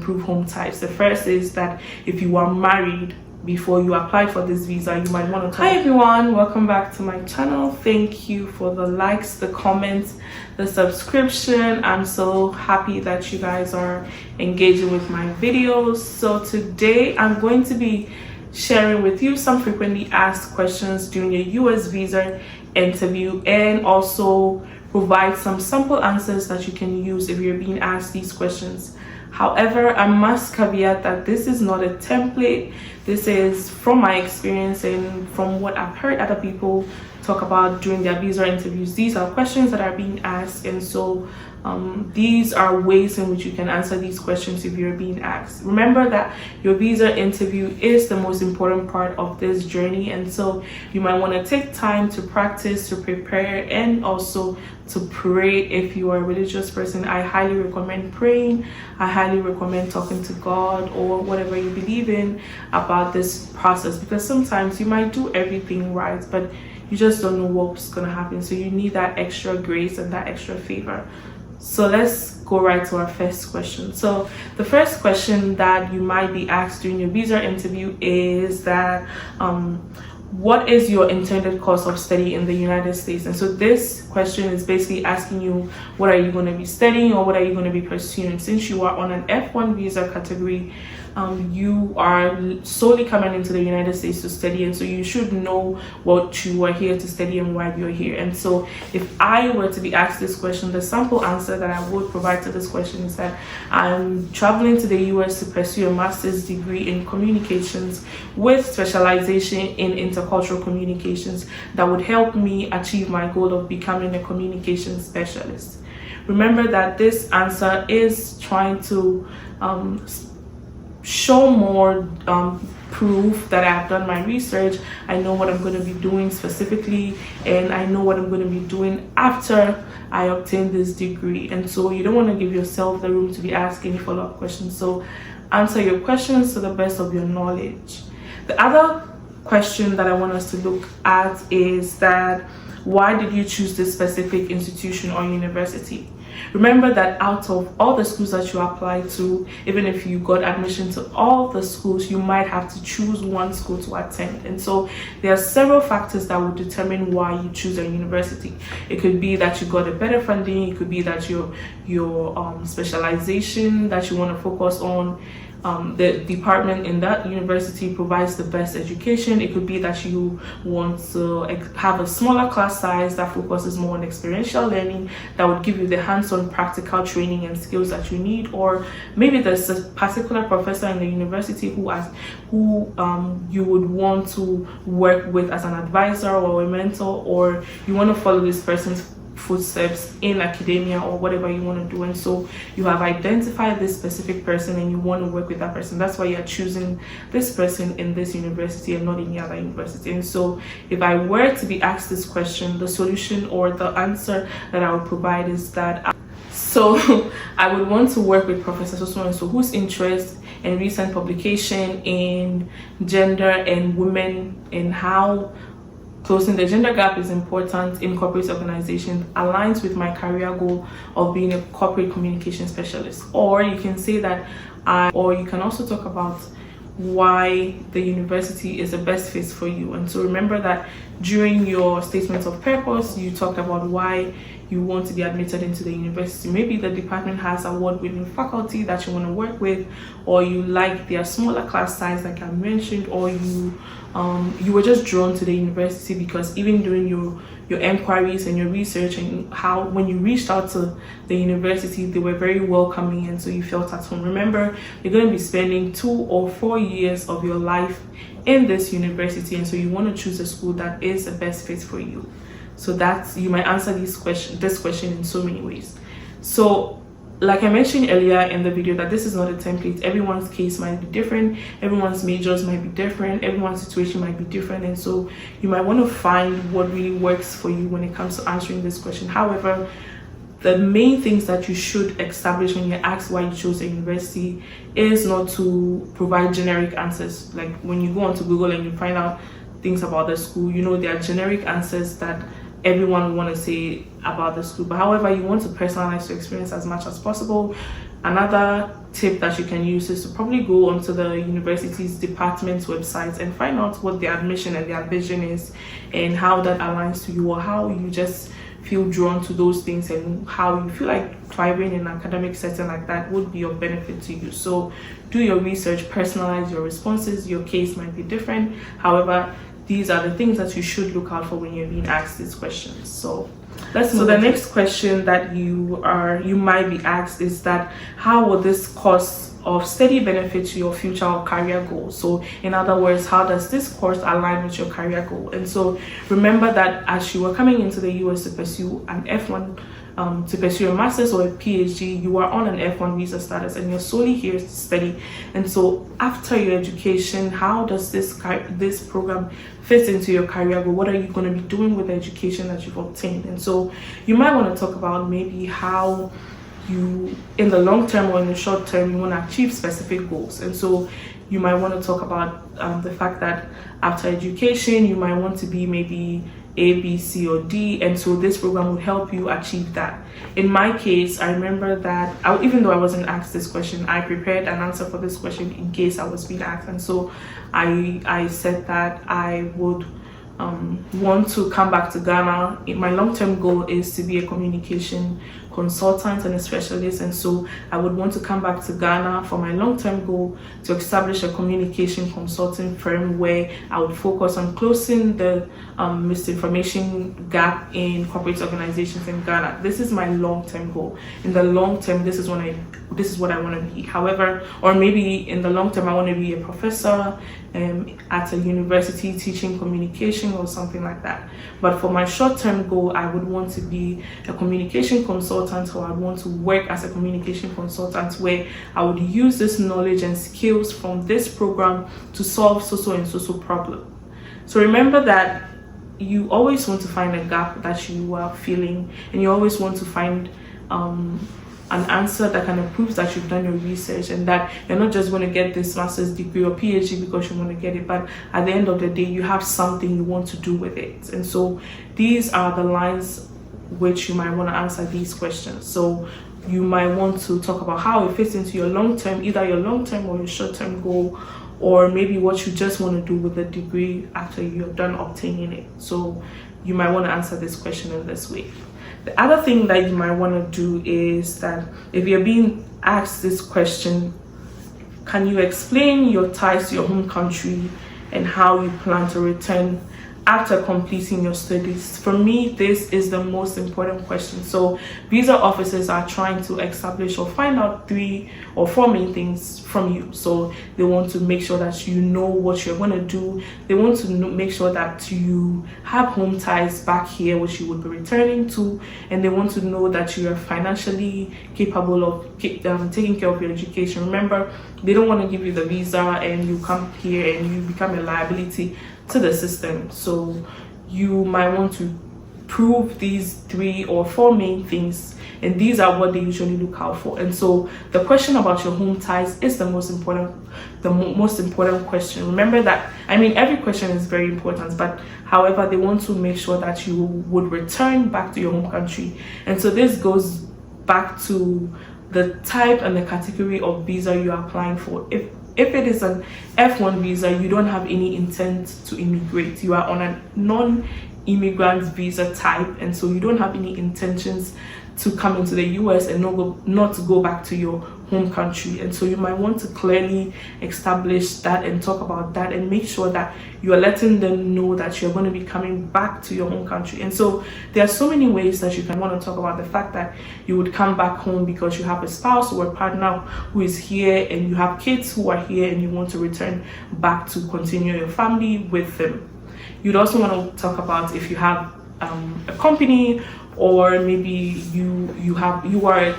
improve home types. The first is that if you are married before you apply for this visa, you might want to Hi everyone, welcome back to my channel. Thank you for the likes, the comments, the subscription. I'm so happy that you guys are engaging with my videos. So today I'm going to be sharing with you some frequently asked questions during a US visa interview, and also provide some sample answers that you can use if you're being asked these questions. However, I must caveat that this is not a template. This is from my experience and from what I've heard other people talk about during their visa interviews. These are questions that are being asked, and so these are ways in which you can answer these questions if you're being asked. Remember that your visa interview is the most important part of this journey, and so you might want to take time to practice, to prepare, and also to pray. If you are a religious person, I highly recommend praying. I highly recommend talking to God or whatever you believe in about this process, because sometimes you might do everything right, but you just don't know what's going to happen. So you need that extra grace and that extra favor. So let's go right to our first question. So the first question that you might be asked during your visa interview is that what is your intended course of study in the United States? And so this question is basically asking you, what are you going to be studying, or what are you going to be pursuing? Since you are on an F1 visa category, you are solely coming into the United States to study, and so you should know what you are here to study and why you're here. And so if I were to be asked this question, the sample answer that I would provide to this question is that I'm traveling to the US to pursue a master's degree in communications with specialization in intercultural communications that would help me achieve my goal of becoming a communications specialist. Remember that this answer is trying to show more proof that I've done my research. I know what I'm going to be doing specifically, and I know what I'm going to be doing after I obtain this degree. And so you don't want to give yourself the room to be asked any follow-up questions. So answer your questions to the best of your knowledge. The other question that I want us to look at is that why did you choose this specific institution or university? Remember that out of all the schools that you apply to, even if you got admission to all the schools, you might have to choose one school to attend. And so there are several factors that will determine why you choose a university. It could be that you got a better funding. It could be that your specialization that you want to focus on, the department in that university provides the best education. It could be that you want to have a smaller class size that focuses more on experiential learning, that would give you the hands-on practical training and skills that you need. Or maybe there's a particular professor in the university who you would want to work with as an advisor or a mentor, or you want to follow this person's footsteps in academia or whatever you want to do. And so you have identified this specific person and you want to work with that person. That's why you're choosing this person in this university and not any other university. And so if I were to be asked this question, the solution or the answer that I would provide is that I would want to work with Professor so whose interest in recent publication in gender and women, and how closing the gender gap is important in corporate organizations, aligns with my career goal of being a corporate communication specialist. Or you can say that or you can also talk about why the university is the best fit for you. And so remember that during your statement of purpose, you talked about why you want to be admitted into the university. Maybe the department has award-winning faculty that you want to work with, or you like their smaller class size like I mentioned, or you were just drawn to the university because even during your inquiries and your research, and how when you reached out to the university, they were very welcoming, and so you felt at home. Remember, you're going to be spending 2 or 4 years of your life in this university, and so you want to choose a school that is the best fit for you. So that's, you might answer this question in so many ways. So like I mentioned earlier in the video, that this is not a template. Everyone's case might be different, everyone's majors might be different, everyone's situation might be different, and so you might want to find what really works for you when it comes to answering this question. However, the main things that you should establish when you're asked why you chose a university is not to provide generic answers. Like when you go onto Google and you find out things about the school, you know, there are generic answers that everyone will want to say about the school. But however, you want to personalize your experience as much as possible. Another tip that you can use is to probably go onto the university's department's website and find out what their mission and their vision is, and how that aligns to you, or how you just feel drawn to those things, and how you feel like thriving in an academic setting like that would be of benefit to you. So do your research, personalize your responses. Your case might be different. However, these are the things that you should look out for when you're being asked these questions. So the next question that you might be asked is that, how will this course of study benefit to your future or career goals? So in other words, how does this course align with your career goal? And so remember that as you were coming into the US to pursue an F1, to pursue a master's or a PhD, you are on an F1 visa status and you're solely here to study. And so after your education, how does this program fit into your career goal? What are you going to be doing with the education that you've obtained? And so you might want to talk about maybe how you, in the long term or in the short term, you want to achieve specific goals. And so you might want to talk about the fact that after education, you might want to be maybe A, B, C, or D, and so this program would help you achieve that. In my case, I remember that even though I wasn't asked this question, I prepared an answer for this question in case I was being asked. And so I said that I would want to come back to Ghana. My long-term goal is to be a communication consultant and a specialist, and so I would want to come back to Ghana for my long-term goal to establish a communication consulting firm where I would focus on closing the misinformation gap in corporate organizations in Ghana. This is my long-term goal. In the long term, this is what I want to be. However, or maybe in the long term, I want to be a professor at a university teaching communication or something like that. But for my short-term goal, I would want to be a communication consultant, or I would want to work as a communication consultant where I would use this knowledge and skills from this program to solve so and so problem. So remember that you always want to find a gap that you are feeling, and you always want to find an answer that kind of proves that you've done your research, and that you're not just going to get this master's degree or PhD because you want to get it, but at the end of the day, you have something you want to do with it. And so these are the lines which you might want to answer these questions. So you might want to talk about how it fits into your long-term, either your long-term or your short-term goal, or maybe what you just want to do with the degree after you're done obtaining it. So you might want to answer this question in this way. The other thing that you might want to do is that if you're being asked this question, can you explain your ties to your home country and how you plan to return after completing your studies? For me, this is the most important question. So visa officers are trying to establish or find out 3 or 4 main things from you. So they want to make sure that you know what you're going to do. They want to make sure that you have home ties back here, which you would be returning to, and they want to know that you are financially capable of taking care of your education. Remember, they don't want to give you the visa and you come here and you become a liability to the system. So you might want to prove these 3 or 4 main things, and these are what they usually look out for. And so the question about your home ties is the most important question. Remember that, I mean, every question is very important, but however, they want to make sure that you would return back to your home country. And so this goes back to the type and the category of visa you are applying for. If it is an F1 visa, you don't have any intent to immigrate. You are on a non-immigrant visa type, and so you don't have any intentions to come into the US and not to go back to your home country. And so you might want to clearly establish that and talk about that and make sure that you are letting them know that you're going to be coming back to your home country. And so there are so many ways that you can want to talk about the fact that you would come back home because you have a spouse or a partner who is here, and you have kids who are here, and you want to return back to continue your family with them. You'd also want to talk about if you have a company, or maybe you are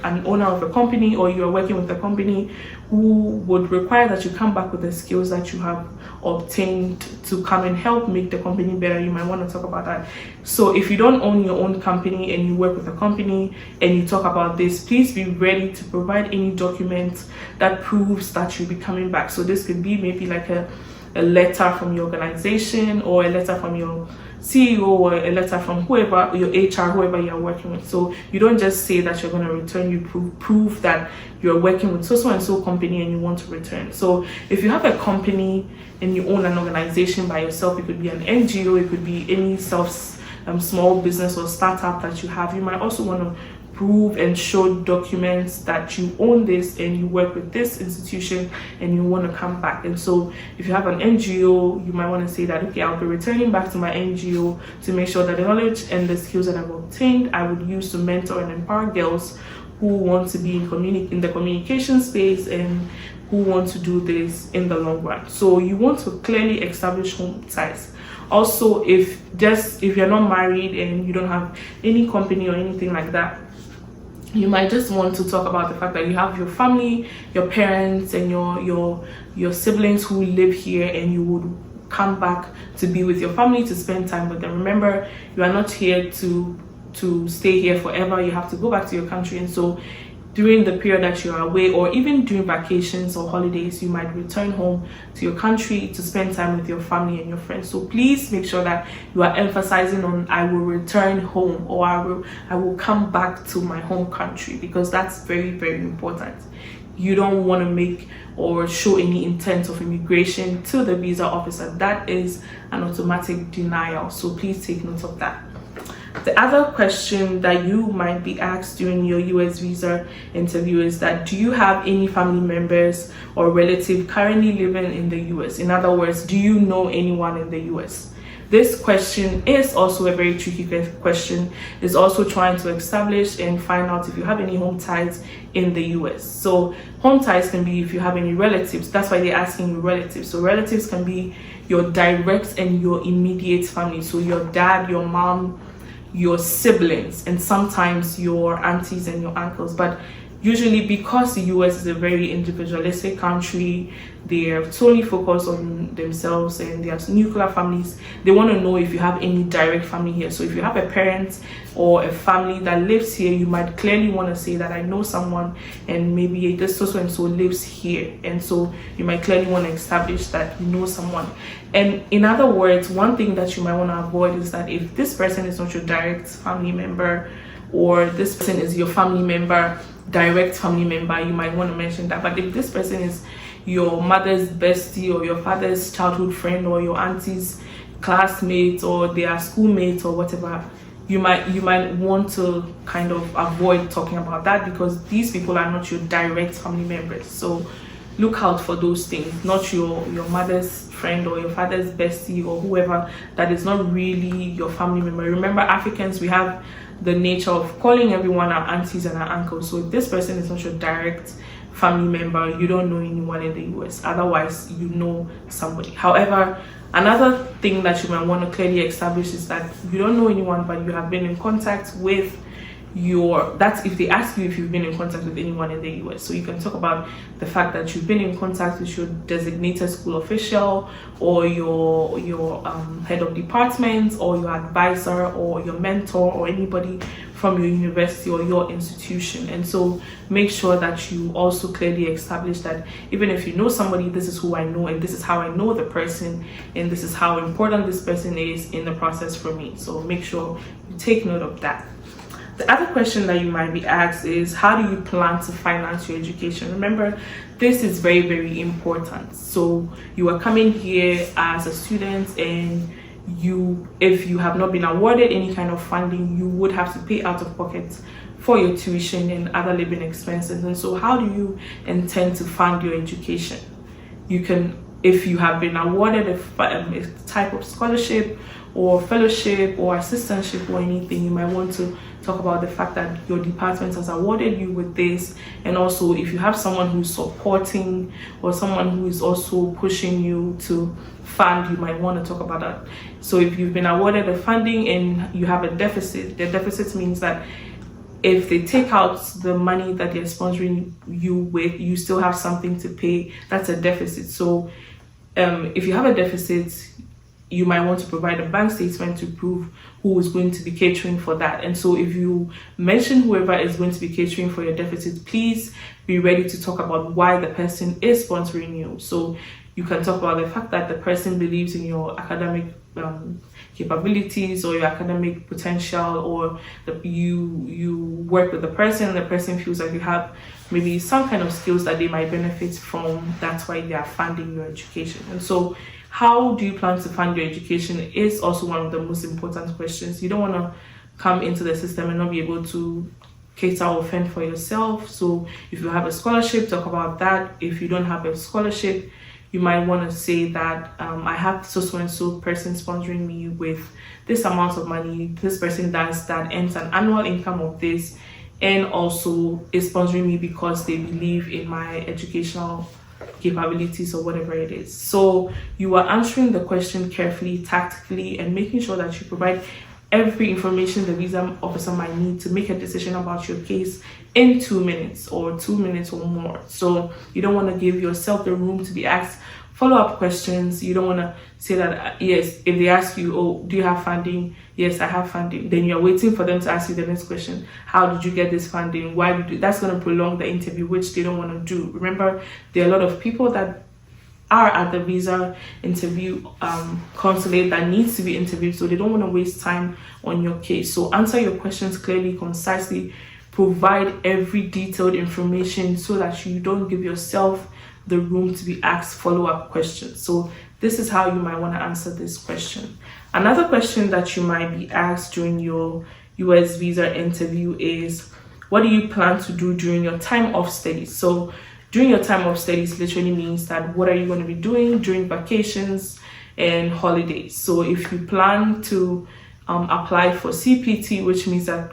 an owner of a company, or you are working with a company who would require that you come back with the skills that you have obtained to come and help make the company better. You might want to talk about that. So if you don't own your own company and you work with a company and you talk about this, please be ready to provide any documents that proves that you'll be coming back. So this could be maybe like a letter from your organization, or a letter from your CEO or a letter from whoever, your HR, whoever you're working with. So you don't just say that you're going to return, you prove that you're working with so and so company and you want to return. So if you have a company and you own an organization by yourself, it could be an NGO, it could be any small business or startup that you have, you might also want to prove and show documents that you own this and you work with this institution and you want to come back. And so if you have an NGO, you might want to say that, okay, I'll be returning back to my NGO to make sure that the knowledge and the skills that I've obtained I would use to mentor and empower girls who want to be in the communication space and who want to do this in the long run. So you want to clearly establish home ties. Also, if you're not married and you don't have any company or anything like that, you might just want to talk about the fact that you have your family, your parents, and your siblings who live here, and you would come back to be with your family, to spend time with them. Remember, you are not here to stay here forever. You have to go back to your country. And so during the period that you're away, or even during vacations or holidays, you might return home to your country to spend time with your family and your friends. So please make sure that you are emphasizing on I will return home, or I will come back to my home country, because that's very, very important. You don't want to make or show any intent of immigration to the visa officer. That is an automatic denial. So please take note of that. The other question that you might be asked during your US visa interview is that, do you have any family members or relative currently living in the US? In other words, do you know anyone in the US? This question is also a very tricky question. It's also trying to establish and find out if you have any home ties in the US. So home ties can be if you have any relatives. That's why they're asking you relatives. So relatives can be your direct and your immediate family. So your dad, your mom, your siblings, and sometimes your aunties and your uncles. But usually, because the US is a very individualistic country, they are totally focused on themselves and they have nuclear families, they want to know if you have any direct family here. So if you have a parent or a family that lives here, you might clearly want to say that I know someone and maybe this so and so lives here. And so you might clearly want to establish that you know someone. And in other words, one thing that you might want to avoid is that if this person is not your direct family member, or this person is your family member, direct family member, you might want to mention that. But if this person is your mother's bestie, or your father's childhood friend, or your auntie's classmate, or their schoolmates, or whatever, you might want to kind of avoid talking about that, because these people are not your direct family members. So look out for those things. Not your mother's friend or your father's bestie or whoever that is not really your family member. Remember, Africans, we have the nature of calling everyone our aunties and our uncles. So if this person is not your direct family member, you don't know anyone in the US. Otherwise, you know somebody. However, another thing that you might want to clearly establish is that you don't know anyone, but you have been in contact with that's if they ask you if you've been in contact with anyone in the US. So you can talk about the fact that you've been in contact with your designated school official, or your head of department, or your advisor, or your mentor, or anybody from your university or your institution. And so make sure that you also clearly establish that even if you know somebody, this is who I know, and this is how I know the person, and this is how important this person is in the process for me. So make sure you take note of that. The other question that you might be asked is, how do you plan to finance your education? Remember, this is very, very important. So you are coming here as a student, and if you have not been awarded any kind of funding, you would have to pay out of pocket for your tuition and other living expenses. And so how do you intend to fund your education? You can, if you have been awarded a type of scholarship or fellowship or assistantship or anything, you might want to talk about the fact that your department has awarded you with this. And also, if you have someone who's supporting or someone who is also pushing you to fund, you might want to talk about that. So if you've been awarded the funding and you have a deficit, the deficit means that if they take out the money that they're sponsoring you with, you still have something to pay. That's a deficit. So if you have a deficit, you might want to provide a bank statement to prove who is going to be catering for that. And so if you mention whoever is going to be catering for your deficit, please be ready to talk about why the person is sponsoring you. So you can talk about the fact that the person believes in your academic capabilities or your academic potential, or you work with the person and the person feels like you have maybe some kind of skills that they might benefit from. That's why they are funding your education. And so how do you plan to fund your education is also one of the most important questions. You don't want to come into the system and not be able to cater or fend for yourself. So if you have a scholarship, talk about that. If you don't have a scholarship, you might want to say that I have so and so person sponsoring me with this amount of money. This person does that, earns an annual income of this, and also is sponsoring me because they believe in my educational capabilities or whatever it is. So you are answering the question carefully, tactically, and making sure that you provide every information the visa officer might need to make a decision about your case in 2 minutes or 2 minutes or more. So you don't want to give yourself the room to be asked follow-up questions. You don't want to say that, yes, if they ask you, oh, do you have funding? Yes, I have funding. Then you're waiting for them to ask you the next question. How did you get this funding? Why did you? That's going to prolong the interview, which they don't want to do. Remember, there are a lot of people that are at the visa interview consulate that needs to be interviewed, so they don't want to waste time on your case. So answer your questions clearly, concisely, provide every detailed information so that you don't give yourself the room to be asked follow-up questions. So this is how you might want to answer this question. Another question that you might be asked during your US visa interview is, what do you plan to do during your time of studies? So during your time of studies literally means that what are you going to be doing during vacations and holidays. So if you plan to apply for CPT, which means that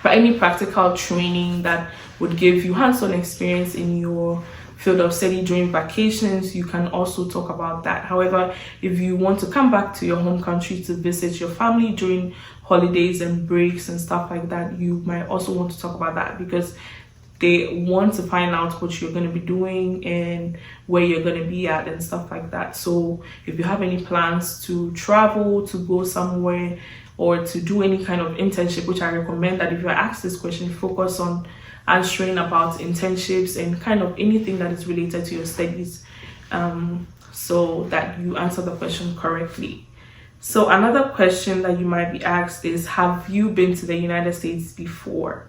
for any practical training that would give you hands-on experience in your field of study during vacations, you can also talk about that. However, if you want to come back to your home country to visit your family during holidays and breaks and stuff like that, you might also want to talk about that, because they want to find out what you're going to be doing and where you're going to be at and stuff like that. So if you have any plans to travel, to go somewhere, or to do any kind of internship, which I recommend that if you're asked this question, focus on answering about internships and kind of anything that is related to your studies, so that you answer the question correctly. So another question that you might be asked is, have you been to the United States before?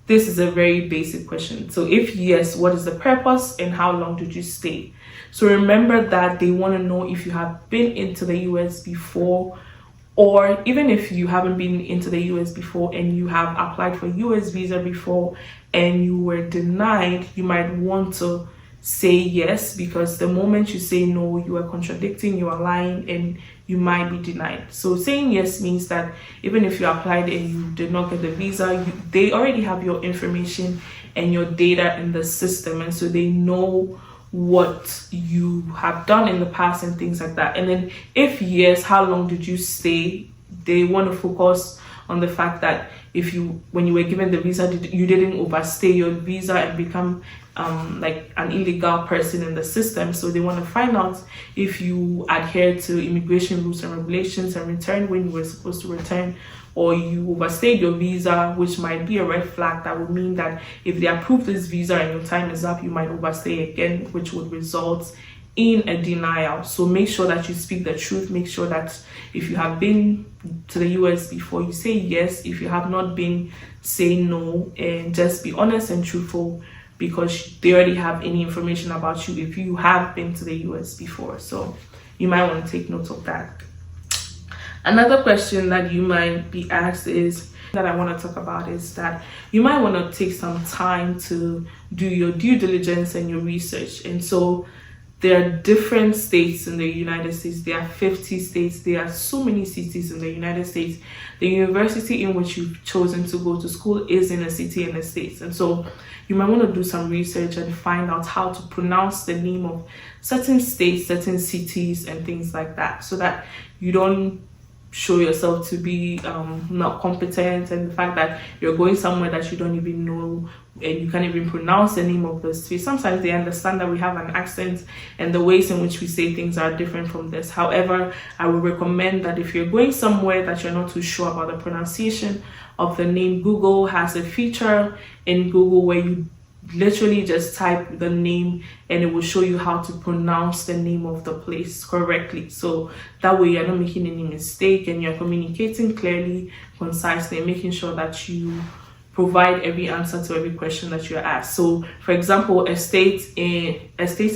This is a very basic question. So if yes, what is the purpose and how long did you stay? So remember that they want to know if you have been into the US before, or even if you haven't been into the US before and you have applied for US visa before and you were denied, you might want to say yes, because the moment you say no, you are contradicting, you are lying, and you might be denied. So saying yes means that even if you applied and you did not get the visa, they already have your information and your data in the system, and so they know what you have done in the past and things like that. And then if yes, how long did you stay? They want to focus on the fact that if you, when you were given the visa, you didn't overstay your visa and become like an illegal person in the system. So they want to find out if you adhere to immigration rules and regulations and return when you were supposed to return, or you overstayed your visa, which might be a red flag. That would mean that if they approve this visa and your time is up, you might overstay again, which would result in a denial. So make sure that you speak the truth. Make sure that if you have been to the US before, you say yes. If you have not been, say no, and just be honest and truthful, because they already have any information about you if you have been to the US before. So you might want to take note of that. Another question that you might be asked is, that I want to talk about, is that you might want to take some time to do your due diligence and your research. And so there are different states in the United States. There are 50 states. There are so many cities in the United States. The university in which you've chosen to go to school is in a city in the States. And so you might want to do some research and find out how to pronounce the name of certain states, certain cities, and things like that, so that you don't show yourself to be not competent, and the fact that you're going somewhere that you don't even know and you can't even pronounce the name of the city. Sometimes they understand that we have an accent and the ways in which we say things are different from this. However, I would recommend that if you're going somewhere that you're not too sure about the pronunciation of the name, Google has a feature in Google where you literally just type the name and it will show you how to pronounce the name of the place correctly. So that way you're not making any mistake and you're communicating clearly, concisely, and making sure that you provide every answer to every question that you're asked. So for example, a state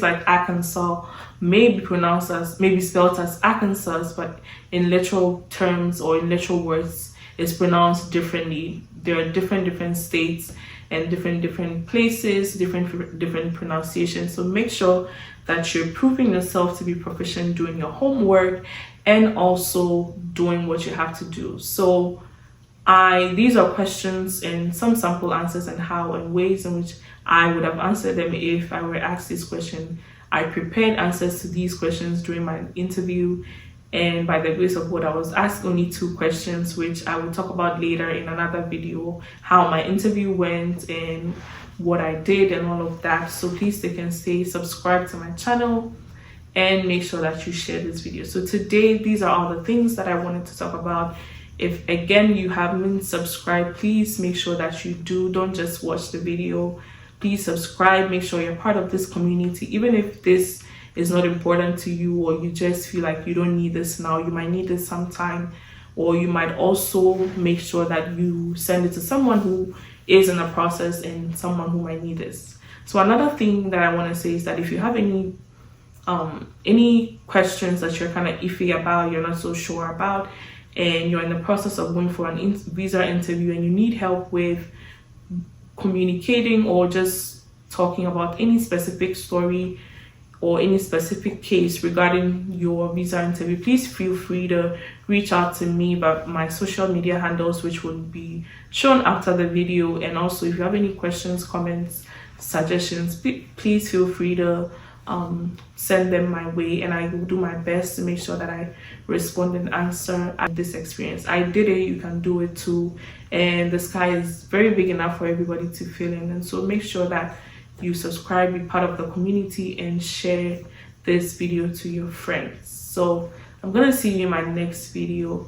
like Arkansas may be pronounced as, maybe spelled as Arkansas, but in literal terms or in literal words it's pronounced differently. There are different states and different places, different pronunciations. So make sure that you're proving yourself to be proficient doing your homework and also doing what you have to do. So these are questions and some sample answers and how and ways in which I would have answered them if I were asked this question. I prepared answers to these questions during my interview, and by the grace of God, I was asked only 2 questions, which I will talk about later in another video, how my interview went and what I did and all of that. So please stay and stay subscribed to my channel and make sure that you share this video. So today, these are all the things that I wanted to talk about. If again you haven't subscribed, please make sure that you do. Don't just watch the video. Please subscribe. Make sure you're part of this community. Even if this is not important to you or you just feel like you don't need this now, you might need this sometime, or you might also make sure that you send it to someone who is in the process and someone who might need this. So another thing that I want to say is that if you have any questions that you're kind of iffy about, you're not so sure about, and you're in the process of going for an visa interview and you need help with communicating or just talking about any specific story or any specific case regarding your visa interview, please feel free to reach out to me by my social media handles, which will be shown after the video. And also, if you have any questions, comments, suggestions, please feel free to send them my way, and I will do my best to make sure that I respond and answer this experience. I did it, you can do it too, and the sky is very big enough for everybody to fill in. And so make sure that you subscribe, be part of the community, and share this video to your friends. So I'm gonna see you in my next video.